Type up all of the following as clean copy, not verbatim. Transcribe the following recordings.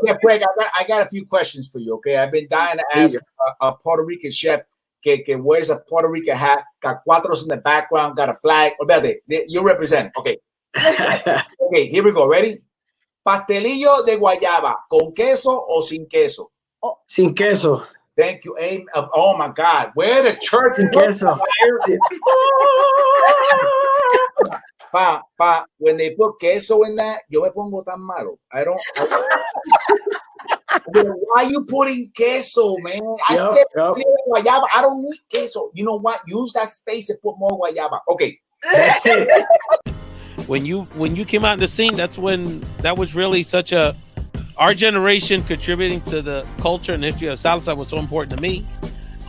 Chef Greg, I got a few questions for you, okay? I've been dying to ask a Puerto Rican chef que wears a Puerto Rican hat, got cuatros in the background, got a flag. Olvídate, you represent. Okay. Okay, here we go. Ready? Pastelillo de guayaba, ¿con queso o sin queso? Oh. Sin queso. Thank you. Oh my God. Where the church sin queso. When they put queso in that, yo me pongo tan malo. I don't why are you putting queso, man? I said guayaba. I don't need queso. You know what? Use that space and put more guayaba. Okay. That's it. When you came out in the scene, that was really such our generation contributing to the culture and history of salsa was so important to me.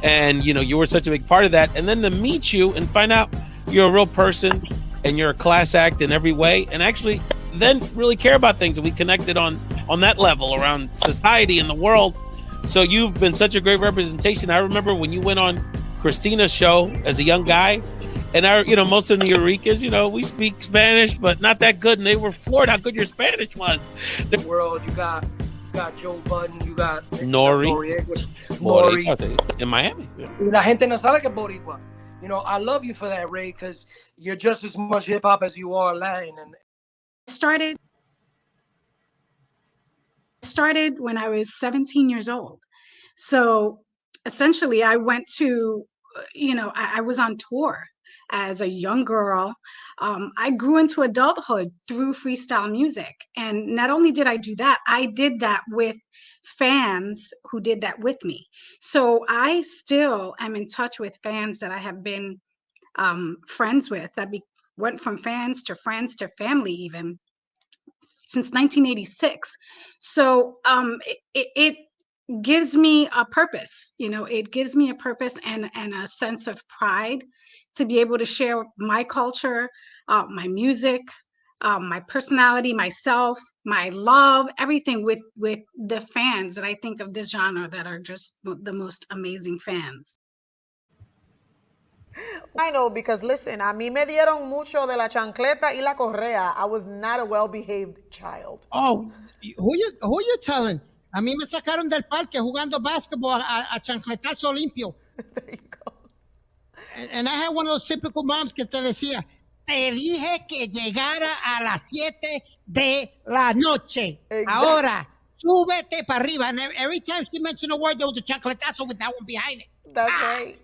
And, you were such a big part of that. And then to meet you and find out you're a real person and you're a class act in every way, and actually then really care about things. And we connected on that level around society and the world. So you've been such a great representation. I remember when you went on Christina's show as a young guy, and most of the New Yorkers, we speak Spanish, but not that good. And they were floored how good your Spanish was. The world, you got Joe Budden, you got Nori in Miami. Yeah. La gente no sabe que es Boricua. I love you for that, Ray, because you're just as much hip hop as you are Latin. And started when I was 17 years old. So essentially, I went to, I was on tour as a young girl. I grew into adulthood through freestyle music. And not only did I do that, I did that with fans who did that with me. So I still am in touch with fans that I have been friends with, that went from fans to friends to family even since 1986. So it gives me a purpose. It gives me a purpose and a sense of pride to be able to share my culture, my music, my personality, myself, my love, everything with the fans that I think of this genre that are just the most amazing fans. I know, because listen, a mí me dieron mucho de la chancleta y la correa. I was not a well-behaved child. Oh, who you telling? A mí me sacaron del parque jugando basketball a chancletazo limpio. There you go. And I had one of those typical moms que te decía, te dije que llegara a las 7 de la noche. Exactly. Ahora, súbete para arriba. And every time she mentioned a word, there was a chancletazo with that one behind it. That's right.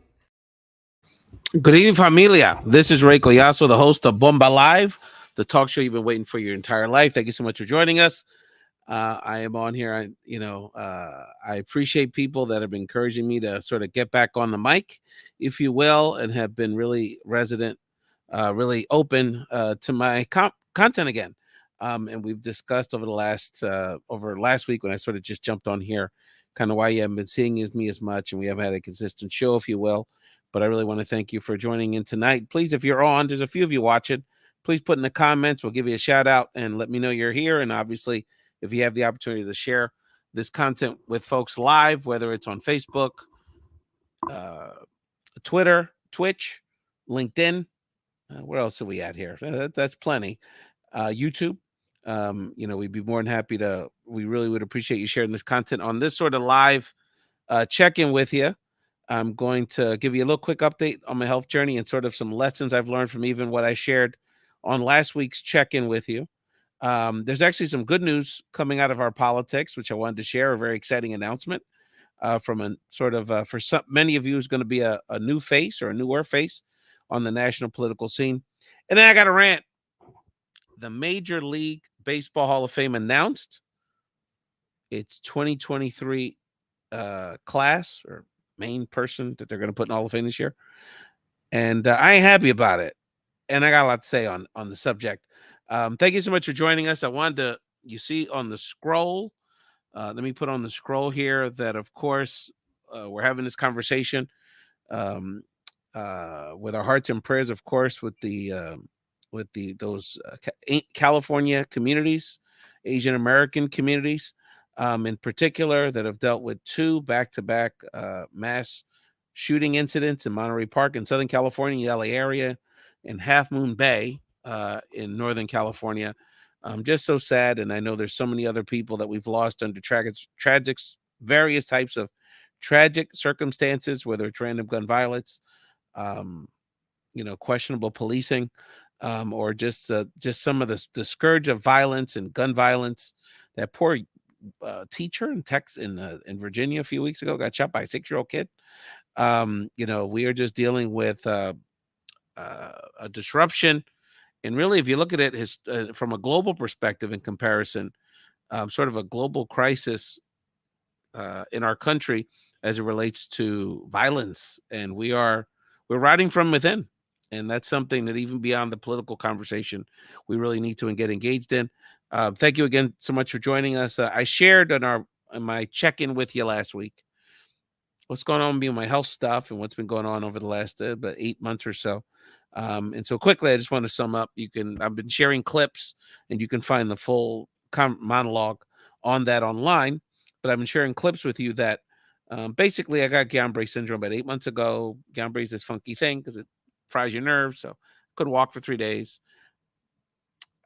Good evening, familia. This is Ray Collazo, the host of Bomba Live, the talk show you've been waiting for your entire life. Thank you so much for joining us. I am on here. I appreciate people that have been encouraging me to sort of get back on the mic, if you will, and have been really resident, really open to my content again. And we've discussed over last week when I sort of just jumped on here, kind of why you haven't been seeing me as much, and we haven't had a consistent show, if you will. But I really want to thank you for joining in tonight. Please, if you're on, there's a few of you watching, please put in the comments. We'll give you a shout out and let me know you're here. And obviously, if you have the opportunity to share this content with folks live, whether it's on Facebook, Twitter, Twitch, LinkedIn, where else are we at here? That's plenty. YouTube. We'd be more than happy we really would appreciate you sharing this content on this sort of live check-in with you. I'm going to give you a little quick update on my health journey and sort of some lessons I've learned from even what I shared on last week's check-in with you. There's actually some good news coming out of our politics, which I wanted to share, a very exciting announcement from a sort of, for many of you, is going to be a new face or a newer face on the national political scene. And then I got a rant. The Major League Baseball Hall of Fame announced its 2023 class or main person that they're going to put in Hall of Fame this year. And I ain't happy about it. And I got a lot to say on the subject. Thank you so much for joining us. I wanted to, you see on the scroll, let me put on the scroll here that, of course, we're having this conversation with our hearts and prayers, of course, with those California communities, Asian American communities, in particular, that have dealt with 2 back-to-back mass shooting incidents in Monterey Park in Southern California, the LA area, in Half Moon Bay in Northern California. Just so sad. And I know there's so many other people that we've lost under tragic, various types of tragic circumstances, whether it's random gun violence, um, questionable policing, or just some of the scourge of violence and gun violence. That poor teacher in Virginia a few weeks ago got shot by a 6-year-old kid. We are just dealing with a disruption. And really, if you look at it from a global perspective in comparison, sort of a global crisis in our country as it relates to violence. And we're riding from within. And that's something that even beyond the political conversation, we really need to get engaged in. Thank you again so much for joining us. I shared in my check-in with you last week what's going on with my health stuff and what's been going on over the last about 8 months or so. And so quickly, I just want to sum up. I've been sharing clips, and you can find the full monologue on that online. But I've been sharing clips with you that basically I got Guillain-Barré syndrome about 8 months ago. Guillain-Barré is this funky thing because it fries your nerves. So I couldn't walk for 3 days.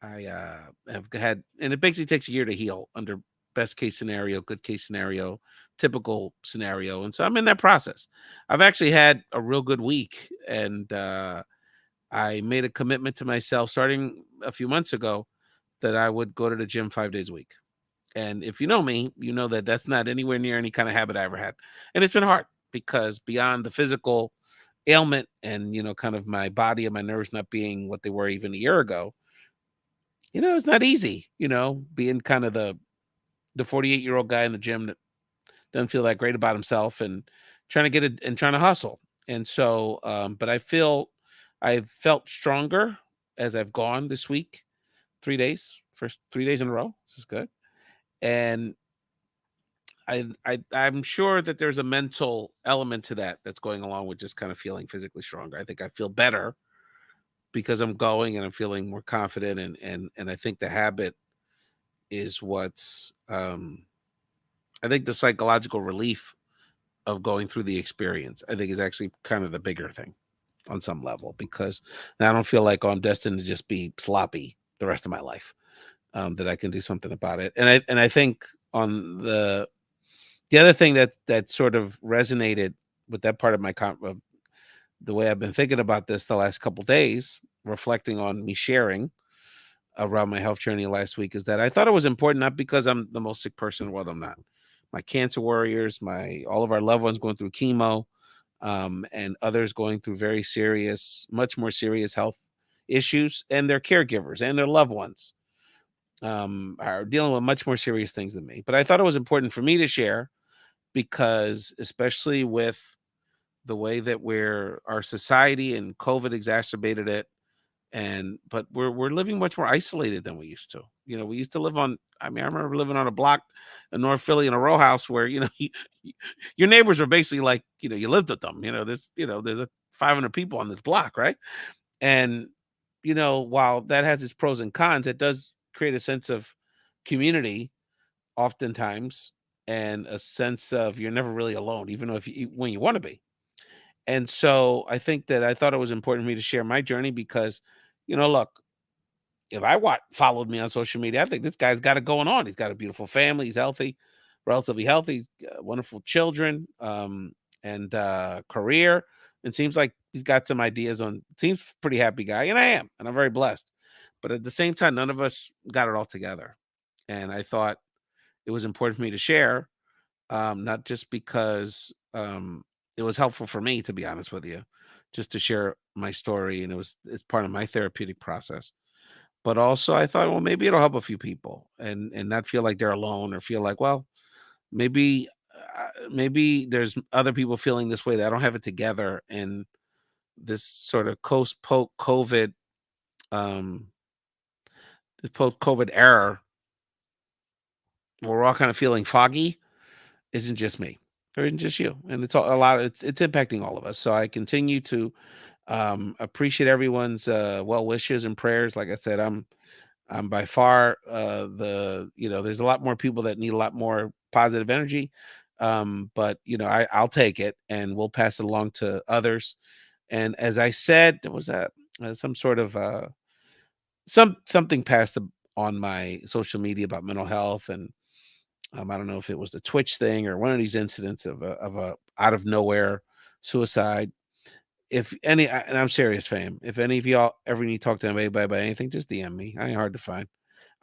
I have had, and it basically takes a year to heal under best case scenario, good case scenario, typical scenario. And so I'm in that process. I've actually had a real good week, and I made a commitment to myself starting a few months ago that I would go to the gym 5 days a week. And if you know me, you know that that's not anywhere near any kind of habit I ever had. And it's been hard because beyond the physical ailment and, kind of my body and my nerves not being what they were even a year ago, it's not easy, being kind of the 48-year-old guy in the gym that doesn't feel that great about himself and trying to get it and trying to hustle. And so, but I've felt stronger as I've gone this week, 3 days, first 3 days in a row. This is good. And I'm sure that there's a mental element to that's going along with just kind of feeling physically stronger. I think I feel better because I'm going and I'm feeling more confident. And I think the habit is what's, I think the psychological relief of going through the experience, I think is actually kind of the bigger thing on some level, because I don't feel like I'm destined to just be sloppy the rest of my life, that I can do something about it. And I think on the other thing that sort of resonated with that part of my the way I've been thinking about this the last couple days, reflecting on me sharing around my health journey last week, is that I thought it was important, not because I'm the most sick person in the world. I'm not. My cancer warriors, all of our loved ones going through chemo, and others going through very serious, much more serious health issues, and their caregivers and their loved ones are dealing with much more serious things than me. But I thought it was important for me to share because, especially with the way that our society and COVID exacerbated it, but we're living much more isolated than we used to. We used to live I remember living on a block in North Philly in a row house where, your neighbors were basically like, you lived with them. There's 500 people on this block, right? And, while that has its pros and cons, it does create a sense of community oftentimes, and a sense of you're never really alone, even though when you want to be. And so I think that I thought it was important for me to share my journey because, look, if followed me on social media, I think this guy's got it going on. He's got a beautiful family. He's healthy, relatively healthy, wonderful children, and career. It seems like he's got some ideas seems pretty happy guy. And I am, and I'm very blessed. But at the same time, none of us got it all together. And I thought it was important for me to share, not just because it was helpful for me, to be honest with you, just to share my story, and it's part of my therapeutic process. But also I thought, well, maybe it'll help a few people and not feel like they're alone, or feel like, well, maybe there's other people feeling this way that I don't have it together in this sort of post-COVID era where we're all kind of feeling foggy. Isn't just me, or isn't just you, and it's it's impacting all of us. So I continue to appreciate everyone's well wishes and prayers. Like I said, I'm by far there's a lot more people that need a lot more positive energy, but I'll take it, and we'll pass it along to others. And as I said, there was some sort of something passed on my social media about mental health, and I don't know if it was the Twitch thing or one of these incidents of a out of nowhere suicide. If any, and I'm serious, fam. If any of y'all ever need to talk to anybody about anything, just DM me. I ain't hard to find.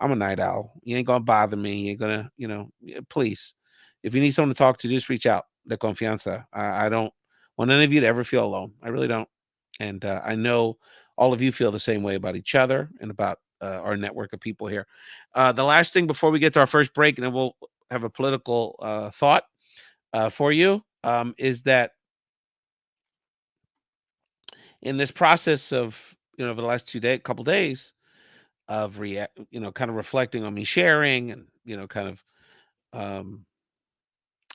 I'm a night owl. You ain't gonna bother me. You ain't gonna, please. If you need someone to talk to, just reach out. De confianza. I don't want any of you to ever feel alone. I really don't. And I know all of you feel the same way about each other and about our network of people here. The last thing before we get to our first break, and then we'll have a political thought for you, is that in this process of, over the last couple days of kind of reflecting on me sharing and, kind of,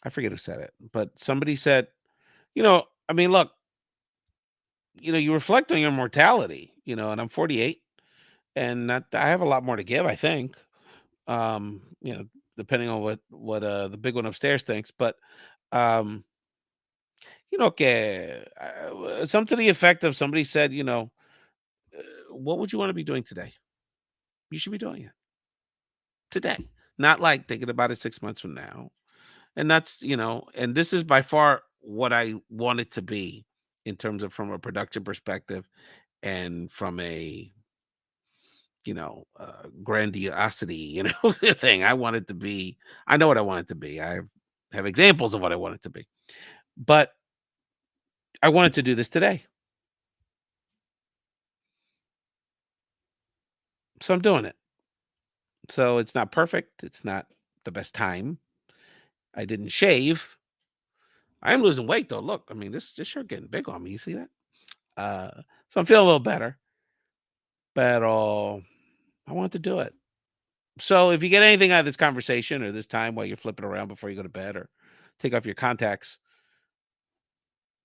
I forget who said it, but somebody said, I mean, look, you reflect on your mortality, and I'm 48 and I have a lot more to give, I think, depending on what the big one upstairs thinks, but, some to the effect of somebody said, what would you want to be doing today? You should be doing it today, not like thinking about it 6 months from now. And that's, and this is by far what I want it to be in terms of from a production perspective and from a, grandiosity, thing. I want it to be, I know what I want it to be. I have examples of what I want it to be, but I wanted to do this today. So I'm doing it. So it's not perfect. It's not the best time. I didn't shave. I am losing weight though. Look, I mean, this shirt getting big on me. You see that? So I'm feeling a little better. But I want to do it. So if you get anything out of this conversation or this time while you're flipping around before you go to bed or take off your contacts,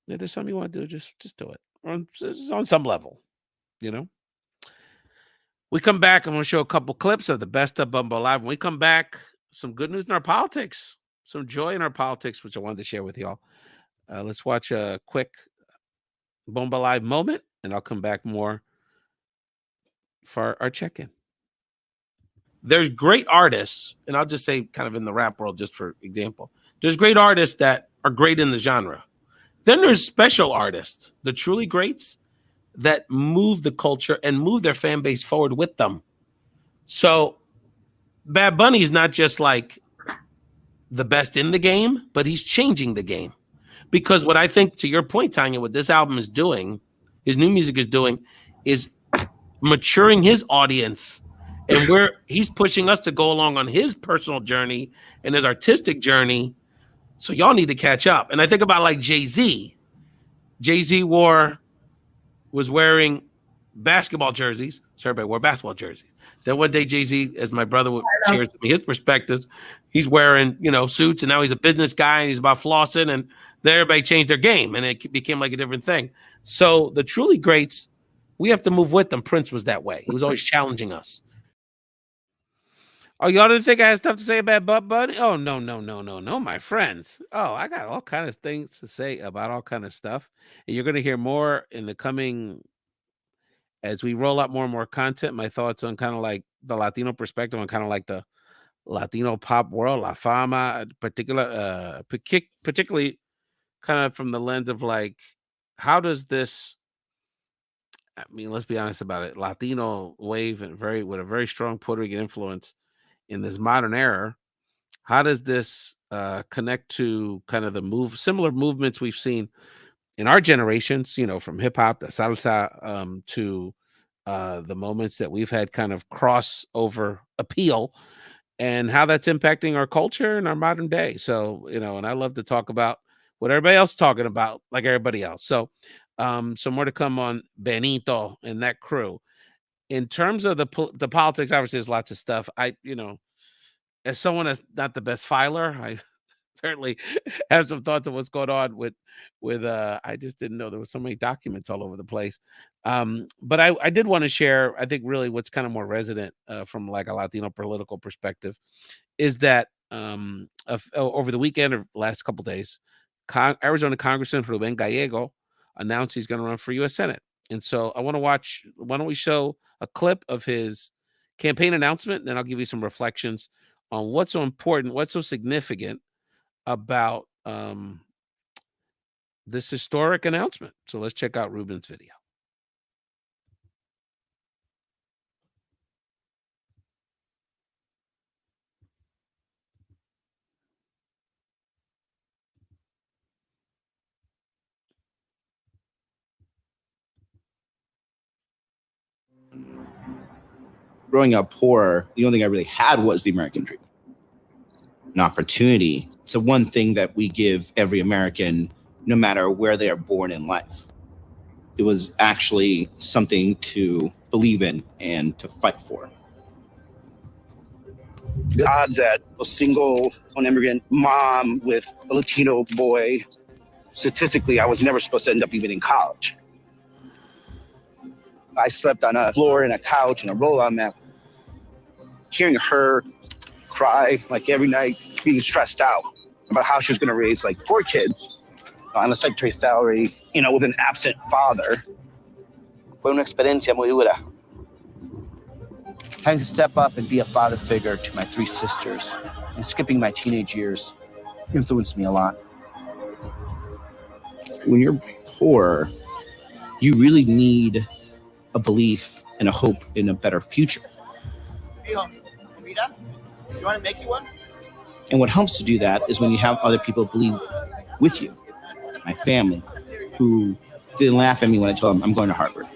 if there's something you want to do, just do it. On some level, We come back, I'm going to show a couple clips of the best of Bumbo Live. When we come back, some good news in our politics, some joy in our politics, which I wanted to share with y'all. Let's watch a quick Bumbo Live moment, and I'll come back more for our check-in. There's great artists, and I'll just say kind of in the rap world, just for example, there's great artists that are great in the genre. Then there's special artists, the truly greats, that move the culture and move their fan base forward with them. So Bad Bunny is not just like the best in the game, but he's changing the game. Because what I think, to your point, Tanya, what this album is doing, his new music is doing, is maturing his audience. And he's pushing us to go along on his personal journey and his artistic journey. So y'all need to catch up. And I think about like Jay-Z. Jay-Z was wearing basketball jerseys. So everybody wore basketball jerseys. Then one day Jay-Z, as my brother shares with me his perspectives, he's wearing, suits, and now he's a business guy and he's about flossing, and then everybody changed their game and it became like a different thing. So the truly greats, we have to move with them. Prince was that way. He was always challenging us. Oh, y'all didn't think I had stuff to say about Bud Bunny? Oh, no, my friends. Oh, I got all kinds of things to say about all kind of stuff. And you're going to hear more in the coming, as we roll out more and more content, my thoughts on kind of like the Latino perspective on kind of like the Latino pop world, La Fama, particularly kind of from the lens of like, how does this, I mean, let's be honest about it, Latino wave and with a very strong Puerto Rican influence in this modern era, how does this connect to kind of the similar movements we've seen in our generations, from hip hop to salsa to the moments that we've had kind of crossover appeal, and how that's impacting our culture and our modern day. So, and I love to talk about what everybody else is talking about, like everybody else. So, some more to come on Benito and that crew. In terms of the politics, obviously, there's lots of stuff. As someone that's not the best filer, I certainly have some thoughts on what's going on with I just didn't know there was so many documents all over the place. But I did want to share, I think really what's kind of more resident from like a Latino political perspective is that over the weekend or last couple of days, Arizona Congressman Ruben Gallego announced he's going to run for U.S. Senate. And so why don't we show a clip of his campaign announcement, then I'll give you some reflections on what's so important, what's so significant about this historic announcement. So let's check out Ruben's video. Growing up poor, the only thing I really had was the American dream, an opportunity. It's the one thing that we give every American, no matter where they are born in life. It was actually something to believe in and to fight for. The odds that a single immigrant mom with a Latino boy, statistically, I was never supposed to end up even in college. I slept on a floor and a couch and a roll-on mat. Hearing her cry like every night, being stressed out about how she was going to raise like 4 kids on a secretary salary, you know, with an absent father. Fue una experiencia muy dura. Having to step up and be a father figure to my 3 sisters and skipping my teenage years influenced me a lot. When you're poor, you really need a belief and a hope in a better future. Hey, homie, Rita, you want to make you one? And what helps to do that is when you have other people believe with you. My family, who didn't laugh at me when I told them I'm going to Harvard.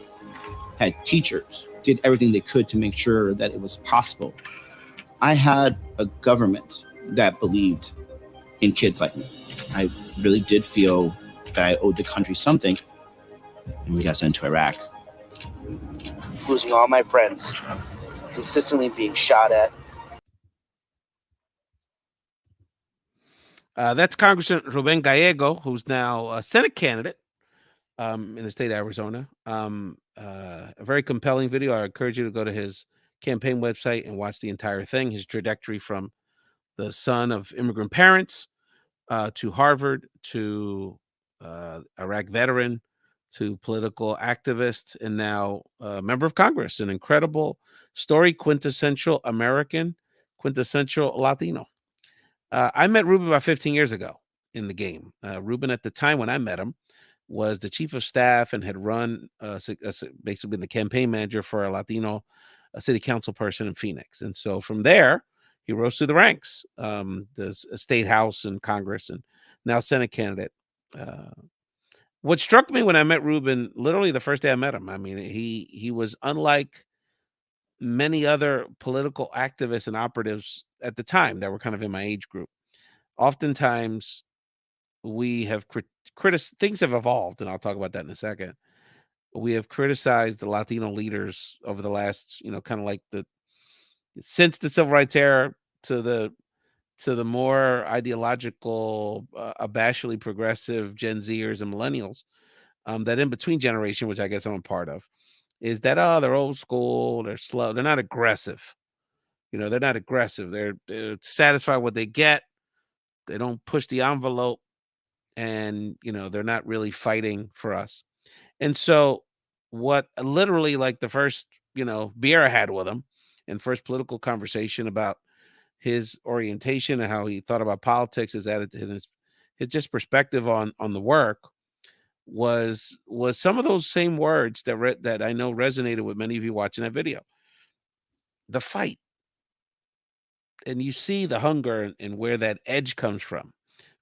Had teachers, did everything they could to make sure that it was possible. I had a government that believed in kids like me. I really did feel that I owed the country something, and we got sent to Iraq. Losing all my friends, consistently being shot at. That's Congressman Ruben Gallego, who's now a Senate candidate in the state of Arizona. A very compelling video. I encourage you to go to his campaign website and watch the entire thing. His trajectory from the son of immigrant parents to Harvard, to Iraq veteran, to political activist, and now a member of Congress. An incredible story, quintessential American, quintessential Latino. I met Ruben about 15 years ago in the game. Ruben, at the time when I met him, was the chief of staff and had run basically been the campaign manager for a Latino city council person in Phoenix. And so from there, he rose through the ranks, the state house and Congress, and now Senate candidate. What struck me when I met Ruben, literally the first day I met him, I mean, he was unlike many other political activists and operatives at the time that were kind of in my age group. Oftentimes, we have things have evolved, and I'll talk about that in a second. We have criticized the Latino leaders over the last, kind of like since the civil rights era to the more ideological, abashedly progressive Gen Zers and millennials, that in between generation, which I guess I'm a part of, is that, they're old school, they're slow, they're not aggressive. They're not aggressive. They're satisfied with what they get. They don't push the envelope, and, they're not really fighting for us. And so what literally, like, the first, beer I had with him and first political conversation about his orientation and how he thought about politics, his attitude, his just perspective on the work was some of those same words that I know resonated with many of you watching that video. The fight. And you see the hunger and where that edge comes from.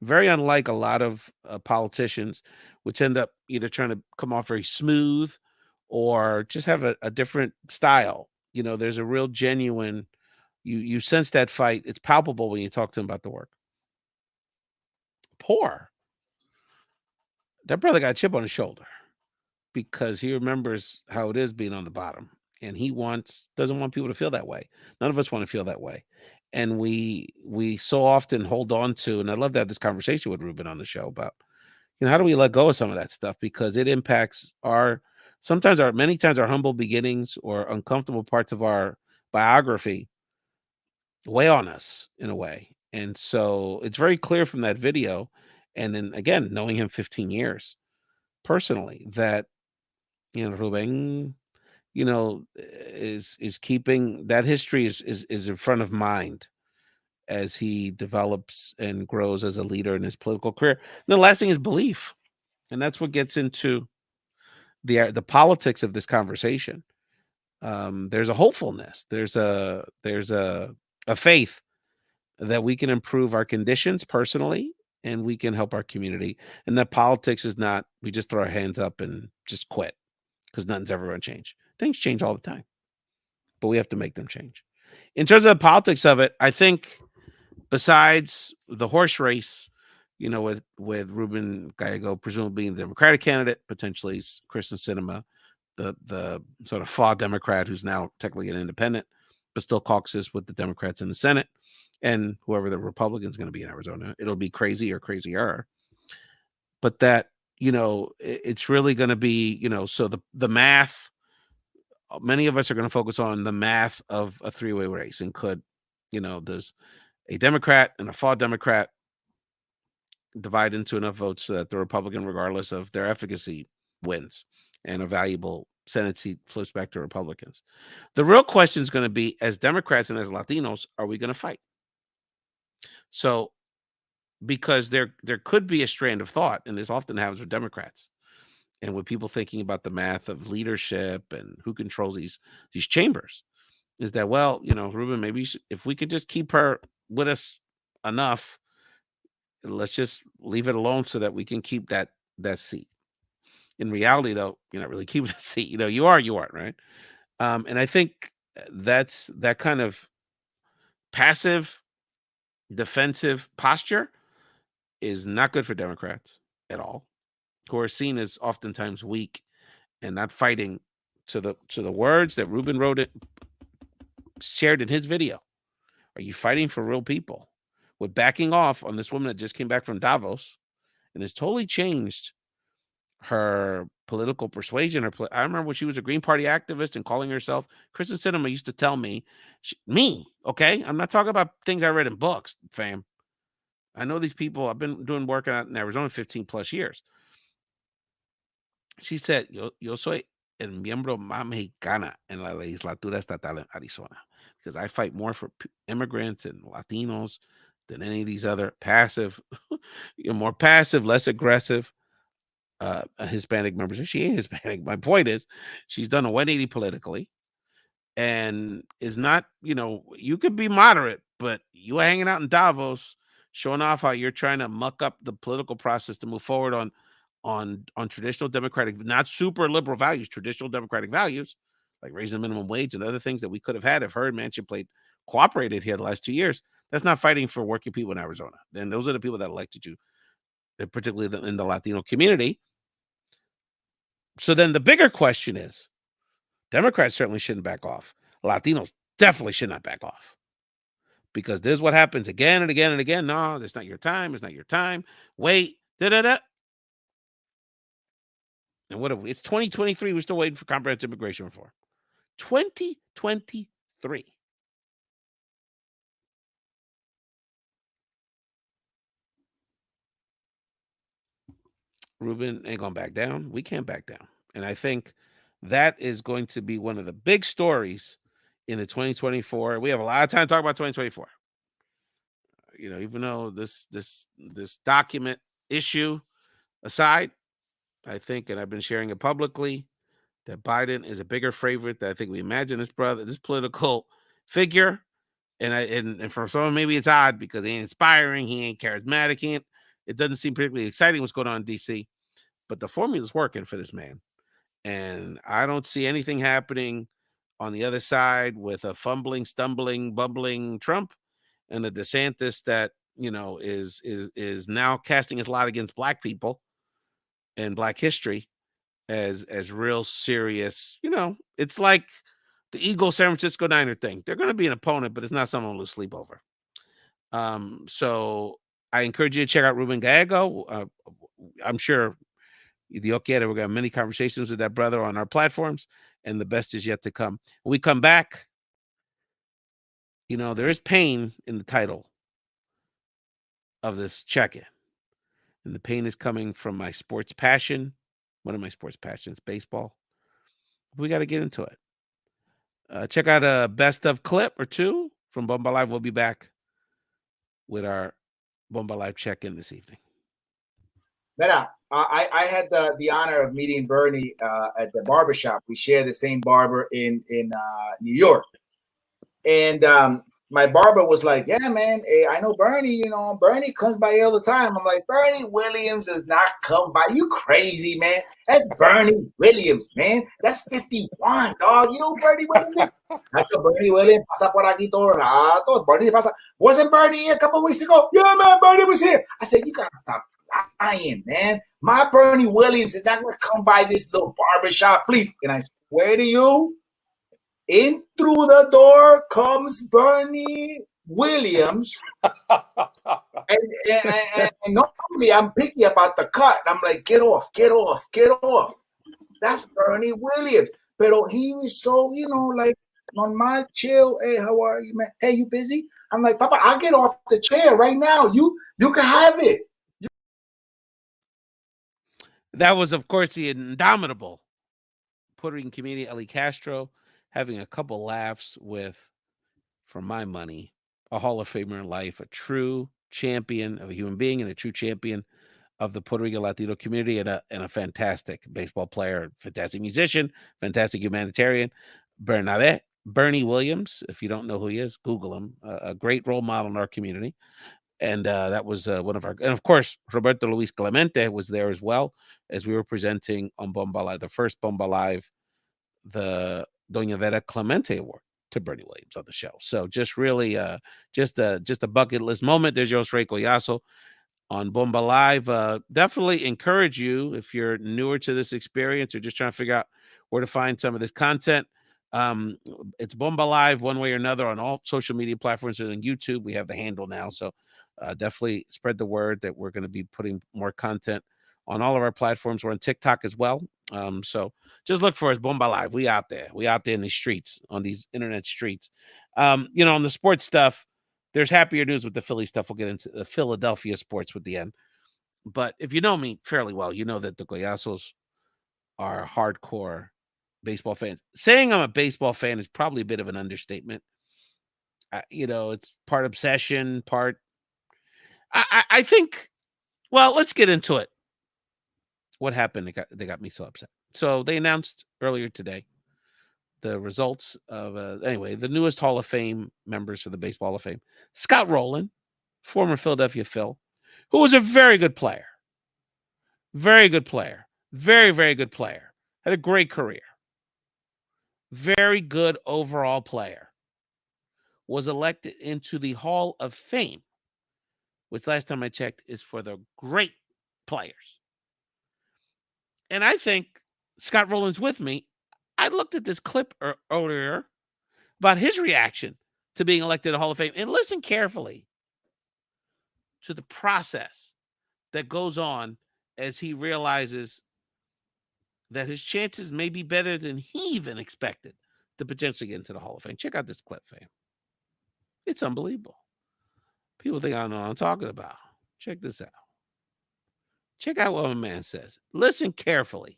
Very unlike a lot of politicians, which end up either trying to come off very smooth or just have a different style. There's a real genuine, you sense that fight. It's palpable when you talk to him about the work. Poor. That brother got a chip on his shoulder because he remembers how it is being on the bottom, and he doesn't want people to feel that way. None of us want to feel that way. And we so often hold on to, and I'd love to have this conversation with Ruben on the show about, how do we let go of some of that stuff? Because it impacts many times our humble beginnings or uncomfortable parts of our biography weigh on us in a way. And so it's very clear from that video. And then again, knowing him 15 years personally, that, Ruben, you know, is keeping that history is in front of mind as he develops and grows as a leader in his political career. And the last thing is belief, and that's what gets into the politics of this conversation. There's a hopefulness. There's a faith that we can improve our conditions personally, and we can help our community. And that politics is not we just throw our hands up and just quit because nothing's ever going to change. Things change all the time, but we have to make them change. In terms of the politics of it, I think besides the horse race, you know, with Ruben Gallego presumably being the Democratic candidate, potentially Kristen Sinema, the sort of faux Democrat who's now technically an independent, but still caucuses with the Democrats in the Senate, and whoever the Republican is going to be in Arizona. It'll be crazy or crazier. But that, you know, it's really going to be, you know, so the math, many of us are going to focus on the math of a three-way race, and could, you know, does a Democrat and a faux Democrat divide into enough votes so that the Republican, regardless of their efficacy, wins and a valuable Senate seat flips back to Republicans. The real question is going to be, as Democrats and as Latinos, are we going to fight? So, because there could be a strand of thought, and this often happens with Democrats, and with people thinking about the math of leadership and who controls these chambers, is that, well, you know, Ruben, maybe if we could just keep her with us enough, let's just leave it alone so that we can keep that seat. In reality, though, you're not really keeping the seat. You know, you are, right? And I think that's that kind of passive, defensive posture is not good for Democrats at all, who are seen as oftentimes weak and not fighting to the words that Ruben shared in his video. Are you fighting for real people? With backing off on this woman that just came back from Davos and has totally changed her political persuasion. I remember when she was a Green Party activist and calling herself, Kristen Sinema used to tell me, okay? I'm not talking about things I read in books, fam. I know these people. I've been doing work out in Arizona 15 plus years. She said, yo soy el miembro más mexicana en la legislatura estatal en Arizona, because I fight more for immigrants and Latinos than any of these other passive, more passive, less aggressive Hispanic members. She ain't Hispanic. My point is, she's done a 180 politically, and is not, you know, you could be moderate, but you are hanging out in Davos, showing off how you're trying to muck up the political process to move forward on traditional democratic, not super liberal values, traditional democratic values, like raising the minimum wage and other things that we could have had if her and Manchin cooperated here the last 2 years. That's not fighting for working people in Arizona. And those are the people that elected you, particularly in the Latino community. So then the bigger question is, Democrats certainly shouldn't back off. Latinos definitely should not back off, because this is what happens again and again and again. No, it's not your time. It's not your time. Wait, da-da-da. And what it's 2023. We're still waiting for comprehensive immigration reform. 2023. Ruben ain't gonna back down. We can't back down. And I think that is going to be one of the big stories in the 2024. We have a lot of time to talk about 2024. You know, even though this document issue aside, I think, and I've been sharing it publicly, that Biden is a bigger favorite than I think we imagine. This political figure, and for someone maybe it's odd because he ain't inspiring, he ain't charismatic, it doesn't seem particularly exciting what's going on in DC, but the formula's working for this man, and I don't see anything happening on the other side with a fumbling, stumbling, bumbling Trump and a DeSantis that, you know, is now casting his lot against Black people and Black history as real serious. You know, it's like the Eagles San Francisco Niner thing. They're going to be an opponent, but it's not someone to lose sleep over. So I encourage you to check out Ruben Gallego. I'm sure we're going to have many conversations with that brother on our platforms, and the best is yet to come. When we come back, you know, there is pain in the title of this check-in, and the pain is coming from my sports passion. One of my sports passions, baseball. We got to get into it. Check out a best of clip or two from Bomba Live. We'll be back with our Bomba Live check-in this evening. Mira, I had the honor of meeting Bernie at the barbershop. We share the same barber in New York. And my barber was like, yeah, man, I know Bernie, Bernie comes by here all the time. I'm like, Bernie Williams does not come by. You crazy, man. That's Bernie Williams, man. That's 51, dog. You know Bernie Williams? Nacho, Bernie Williams pasa por aquí todo rato. Bernie pasa. Wasn't Bernie here a couple of weeks ago? Yeah, man, Bernie was here. I said, you got to stop lying, man. My Bernie Williams is not going to come by this little barbershop, please. And I swear to you, in through the door comes Bernie Williams. and normally I'm picky about the cut. I'm like, get off. That's Bernie Williams. But he was so, like normal, chill. Hey, how are you, man? Hey, you busy? I'm like, Papa, I'll get off the chair right now. You can have it. That was, of course, the indomitable Puerto Rican comedian Eli Castro, having a couple laughs with, for my money, a Hall of Famer in life, a true champion of a human being and a true champion of the Puerto Rican Latino community, and a fantastic baseball player, fantastic musician, fantastic humanitarian, Bernie Williams. If you don't know who he is, Google him. A great role model in our community. And that was one of our, and of course, Roberto Luis Clemente was there as well, as we were presenting on Bomba Live, the first Bomba Live, the Doña Vera Clemente Award to Bernie Williams on the show. So just really just a bucket list moment. There's your Ray Collazo on Bomba Live. Definitely encourage you, if you're newer to this experience or just trying to figure out where to find some of this content. It's Bomba Live one way or another on all social media platforms and on YouTube. We have the handle now. So definitely spread the word that we're going to be putting more content on all of our platforms. We're on TikTok as well. So just look for us, Bomba Live. We out there in the streets, on these internet streets. On the sports stuff, there's happier news with the Philly stuff. We'll get into the Philadelphia sports with the end. But if you know me fairly well, you know that the Collazos are hardcore baseball fans. Saying I'm a baseball fan is probably a bit of an understatement. It's part obsession, part. I think. Well, let's get into it. What happened? They got me so upset. So they announced earlier today the results of the newest Hall of Fame members for the Baseball Hall of Fame. Scott Rowland, former Philadelphia Phil, who was a very good player. Very good player. Very, very good player. Had a great career. Very good overall player. Was elected into the Hall of Fame, which last time I checked is for the great players. And I think Scott Rowland's with me. I looked at this clip earlier about his reaction to being elected to the Hall of Fame, and listen carefully to the process that goes on as he realizes that his chances may be better than he even expected to potentially get into the Hall of Fame. Check out this clip, fam. It's unbelievable. People think I don't know what I'm talking about. Check this out. Check out what my man says. Listen carefully.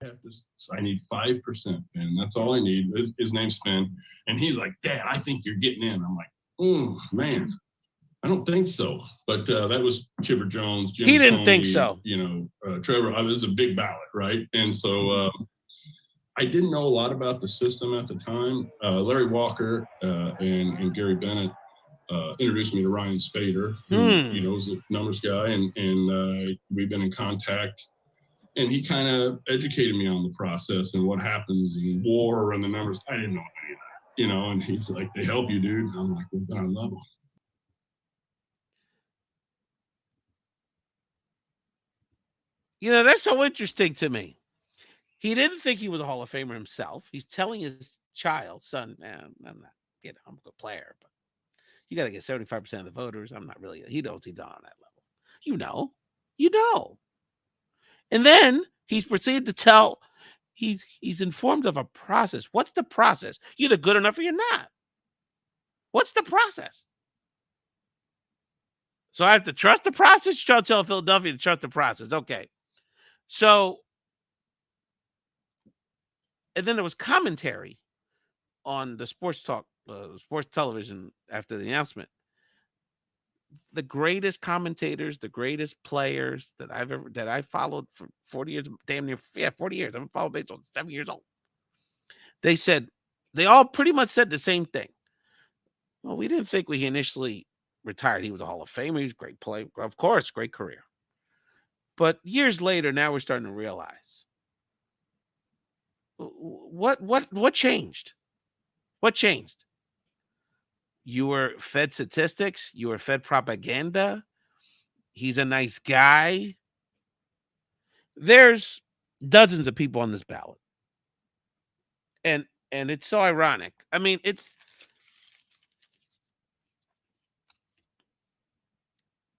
I need 5%, Finn. That's all I need. His name's Finn. And he's like, Dad, I think you're getting in. I'm like, man, I don't think so. But that was Chipper Jones. Jim he didn't Tony, think so. Trevor. It was a big ballot, right? And so I didn't know a lot about the system at the time. Larry Walker and Gary Bennett introduced me to Ryan Spader, who is a numbers guy, and we've been in contact. And he kind of educated me on the process and what happens in war and the numbers. I didn't know any of that, and he's like, they help you, dude. And I'm like, well, I love them. That's so interesting to me. He didn't think he was a Hall of Famer himself. He's telling his son, man, I'm not, I'm a good player, but you got to get 75% of the voters. I'm not really, he knows he's not on that level. You know. And then he's proceeded to tell, he's informed of a process. What's the process? You're either good enough or you're not. What's the process? So I have to trust the process? Try to tell Philadelphia to trust the process. Okay. So And then there was commentary on the sports talk, sports television after the announcement. The greatest commentators, the greatest players that I followed for 40 years, damn near 40 years. I've been following baseball since 7 years old. They all pretty much said the same thing. Well, we didn't think when he initially retired he was a Hall of Famer. He was a great player, of course, great career. But years later, now we're starting to realize what changed. What changed? You were fed statistics. You were fed propaganda. He's a nice guy. There's dozens of people on this ballot. And it's so ironic. I mean, it's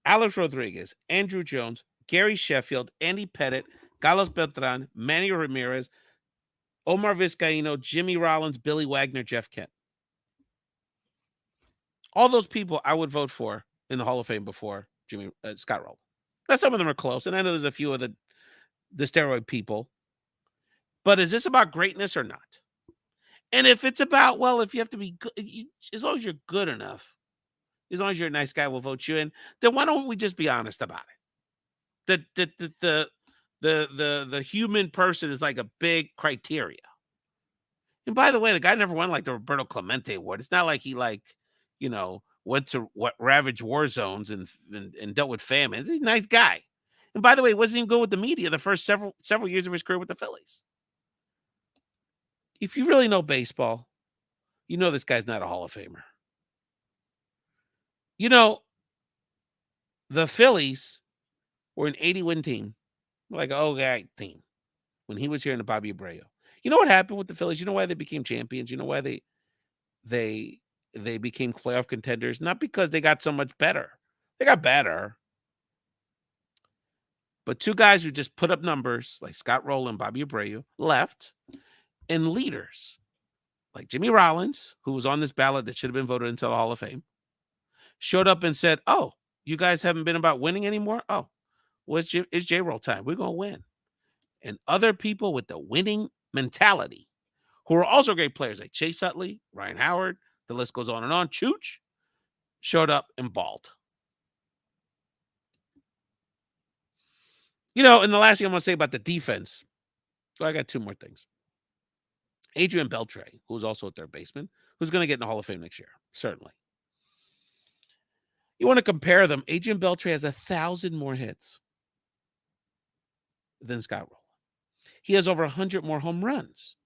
Alex Rodriguez, Andrew Jones, Gary Sheffield, Andy Pettit, Carlos Beltran, Manny Ramirez, Omar Vizcaíno, Jimmy Rollins, Billy Wagner, Jeff Kent. All those people I would vote for in the Hall of Fame before Scott Rowland. Now, some of them are close, and I know there's a few of the steroid people. But is this about greatness or not? And if it's about, well, if you have to be good, as long as you're good enough, as long as you're a nice guy, we'll vote you in, then why don't we just be honest about it? The human person is like a big criteria. And by the way, the guy never won like the Roberto Clemente Award. It's not like he went to ravaged war zones and dealt with famines. He's a nice guy. And by the way, he wasn't even good with the media the first several years of his career with the Phillies. If you really know baseball, you know this guy's not a Hall of Famer. You know, the Phillies were an 80-win team, like an okay team, when he was here in the Bobby Abreu. You know what happened with the Phillies? You know why they became champions? You know why they became playoff contenders? Not because they got so much better. They got better. But two guys who just put up numbers, like Scott Rowland and Bobby Abreu, left, and leaders like Jimmy Rollins, who was on this ballot that should have been voted into the Hall of Fame, showed up and said, oh, you guys haven't been about winning anymore? Oh, well, it's J-Roll time. We're going to win. And other people with the winning mentality, who are also great players like Chase Utley, Ryan Howard, the list goes on and on, Chooch, showed up and balled. You know, and the last thing I'm going to say about the defense, well, I got two more things. Adrian Beltre, who's also a third baseman, who's going to get in the Hall of Fame next year, certainly. You want to compare them, Adrian Beltre has 1,000 more hits than Scott Rowland. He has over 100 more home runs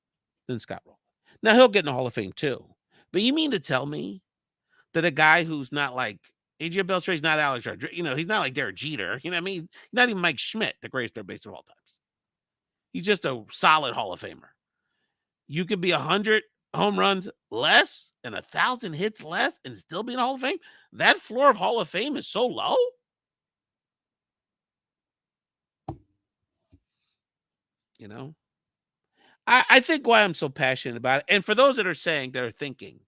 than Scott Rowland. Now, he'll get in the Hall of Fame too. But you mean to tell me that a guy who's not like Adrian Beltre is not Alex Rodriguez, he's not like Derek Jeter, you know what I mean? Not even Mike Schmidt, the greatest third baseman of all times. He's just a solid Hall of Famer. You could be 100 home runs less and 1,000 hits less and still be in the Hall of Fame? That floor of Hall of Fame is so low? You know? I think why I'm so passionate about it, and for those that are thinking,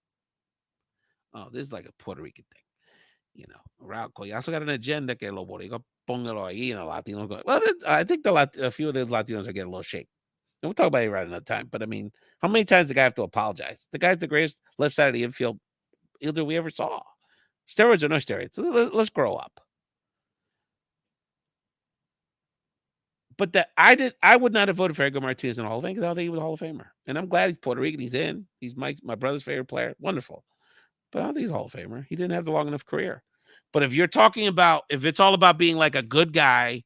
oh, this is like a Puerto Rican thing. Ray Collazo got an agenda que los boricuas póngalo ahí, Latinos go. Well, I think a few of those Latinos are getting a little shaky. And we'll talk about it right another time. But I mean, how many times does the guy have to apologize? The guy's the greatest left side of the infield fielder we ever saw. Steroids or no steroids. Let's grow up. But I would not have voted for Edgar Martinez in the Hall of Fame because I don't think he was a Hall of Famer. And I'm glad he's Puerto Rican. He's in. He's my brother's favorite player. Wonderful. But I don't think he's a Hall of Famer. He didn't have the long enough career. But if you're talking about, if it's all about being like a good guy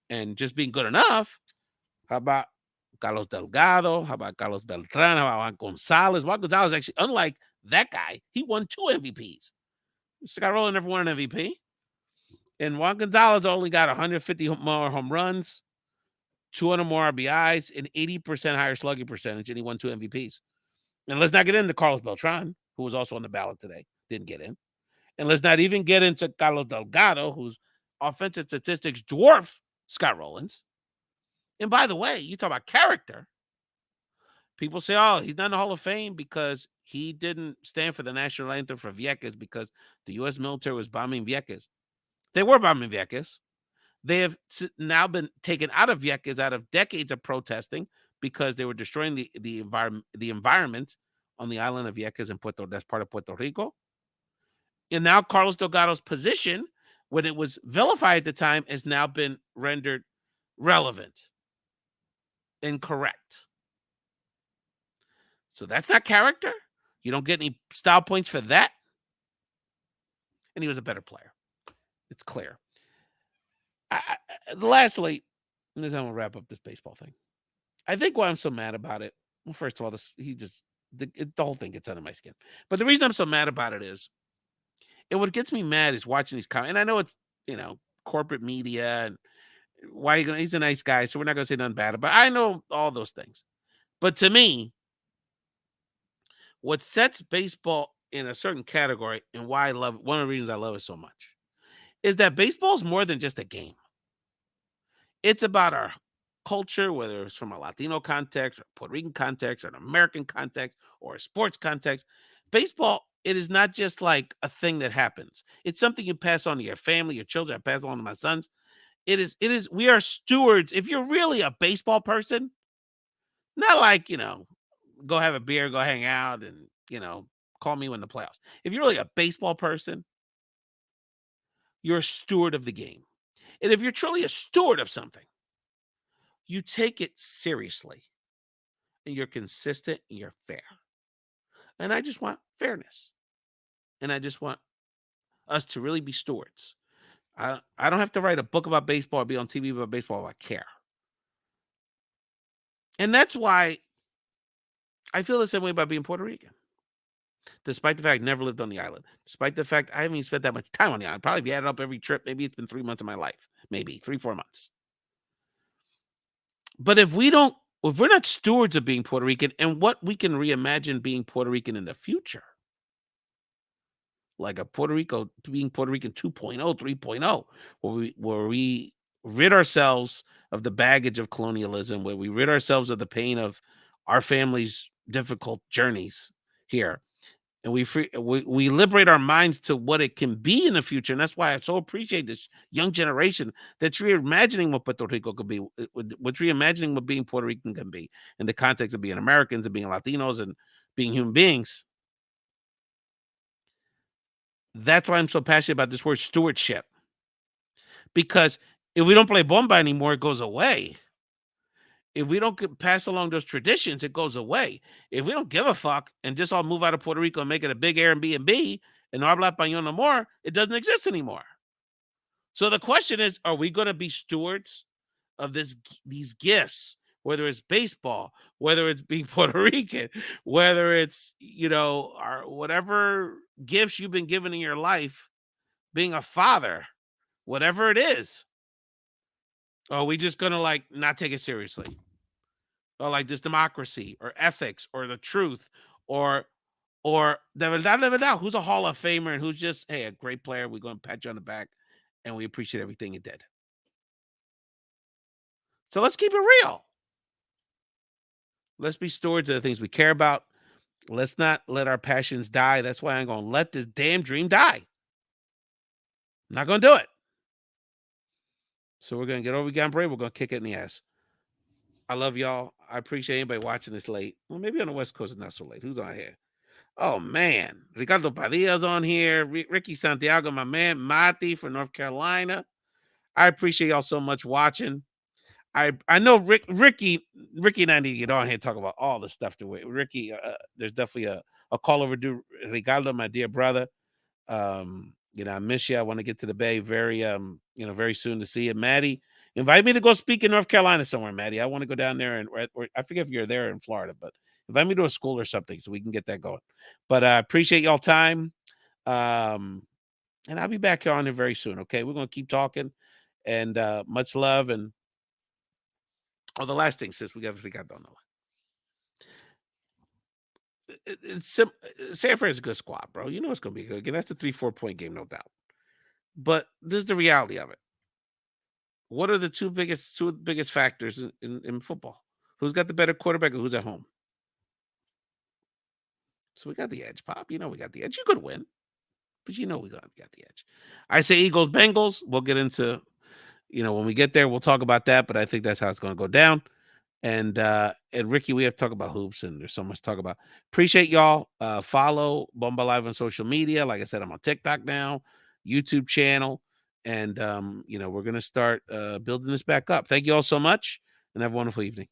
and just being good enough, how about Carlos Delgado? How about Carlos Beltran? How about Juan Gonzalez? Juan Gonzalez actually, unlike that guy, he won 2 MVPs. Scott Rowland never won an MVP. And Juan Gonzalez only got 150 more home runs, 200 more RBIs, and 80% higher slugging percentage, and he won 2 MVPs. And let's not get into Carlos Beltran, who was also on the ballot today, didn't get in. And let's not even get into Carlos Delgado, whose offensive statistics dwarf Scott Rowland's. And by the way, you talk about character. People say, oh, he's not in the Hall of Fame because he didn't stand for the national anthem for Vieques because the U.S. military was bombing Vieques. They were bombing Vieques. They have now been taken out of Vieques out of decades of protesting because they were destroying the environment on the island of Vieques in that's part of Puerto Rico. And now Carlos Delgado's position, when it was vilified at the time, has now been rendered relevant and correct. So that's not character. You don't get any style points for that. And he was a better player. It's clear. Lastly, and this I'm gonna wrap up this baseball thing. I think why I'm so mad about it. Well, first of all, the whole thing gets under my skin. But the reason I'm so mad about it is, and what gets me mad is watching these comments. And I know it's corporate media and why he's a nice guy, so we're not gonna say nothing bad about. I know all those things, but to me, what sets baseball in a certain category and why I love it, one of the reasons I love it so much, is that baseball is more than just a game. It's about our culture, whether it's from a Latino context or Puerto Rican context or an American context or a sports context. Baseball, it is not just like a thing that happens. It's something you pass on to your family, your children. I pass on to my sons. We are stewards. If you're really a baseball person, not like, go have a beer, go hang out, and, call me when the playoffs. If you're really a baseball person, you're a steward of the game. And if you're truly a steward of something, you take it seriously and you're consistent and you're fair. And I just want fairness. And I just want us to really be stewards. I don't have to write a book about baseball or be on TV about baseball if I care. And that's why I feel the same way about being Puerto Rican. Despite the fact I never lived on the island. Despite the fact I haven't even spent that much time on the island. Probably if you added up every trip, maybe it's been 3 months of my life. Maybe 3-4 months. But if we're not stewards of being Puerto Rican and what we can reimagine being Puerto Rican in the future, like being Puerto Rican 2.0, 3.0, where we rid ourselves of the baggage of colonialism, where we rid ourselves of the pain of our family's difficult journeys here, and we liberate our minds to what it can be in the future. And that's why I so appreciate this young generation that's reimagining what Puerto Rico could be, what's reimagining what being Puerto Rican can be in the context of being Americans and being Latinos and being human beings. That's why I'm so passionate about this word stewardship. Because if we don't play bomba anymore, it goes away. If we don't pass along those traditions, it goes away. If we don't give a fuck and just all move out of Puerto Rico and make it a big Airbnb and no habla español no more, it doesn't exist anymore. So the question is, are we going to be stewards of these gifts, whether it's baseball, whether it's being Puerto Rican, whether it's, whatever gifts you've been given in your life, being a father, whatever it is? Or are we just going to not take it seriously? Or like this democracy or ethics or the truth or de verdad, who's a Hall of Famer and who's just, hey, a great player. We're going to pat you on the back and we appreciate everything you did. So let's keep it real. Let's be stewards of the things we care about. Let's not let our passions die. That's why I'm going to let this damn dream die. I'm not going to do it. So we're going to get over again, brave. We're going to kick it in the ass. I love y'all. I appreciate anybody watching this late. Well, maybe on the West Coast it's not so late. Who's on here? Oh, man. Ricardo Padilla's on here. Ricky Santiago, my man. Mati from North Carolina. I appreciate y'all so much watching. I know Ricky and I need to get on here and talk about all the stuff to it. Ricky, there's definitely a call overdue. Ricardo, my dear brother. I miss you. I want to get to the Bay very soon to see you. Maddie, invite me to go speak in North Carolina somewhere, Maddie. I want to go down there or I forget if you're there in Florida, but invite me to a school or something so we can get that going. But I appreciate y'all time. And I'll be back here on here very soon. Okay. We're going to keep talking and much love. And the last thing, sis, we got on the line. San Fran is a good squad, bro. You know it's going to be good. Again, that's a 3-4 point game, no doubt. But this is the reality of it. What are the two biggest factors in football? Who's got the better quarterback or who's at home? So we got the edge, Pop. We got the edge. You could win, but we got the edge. I say Eagles, Bengals. We'll get into, when we get there, we'll talk about that. But I think that's how it's going to go down. And Ricky, we have to talk about hoops, and there's so much to talk about. Appreciate y'all. Follow Bomba Live on social media. Like I said, I'm on TikTok now, YouTube channel, and we're gonna start building this back up. Thank you all so much, and have a wonderful evening.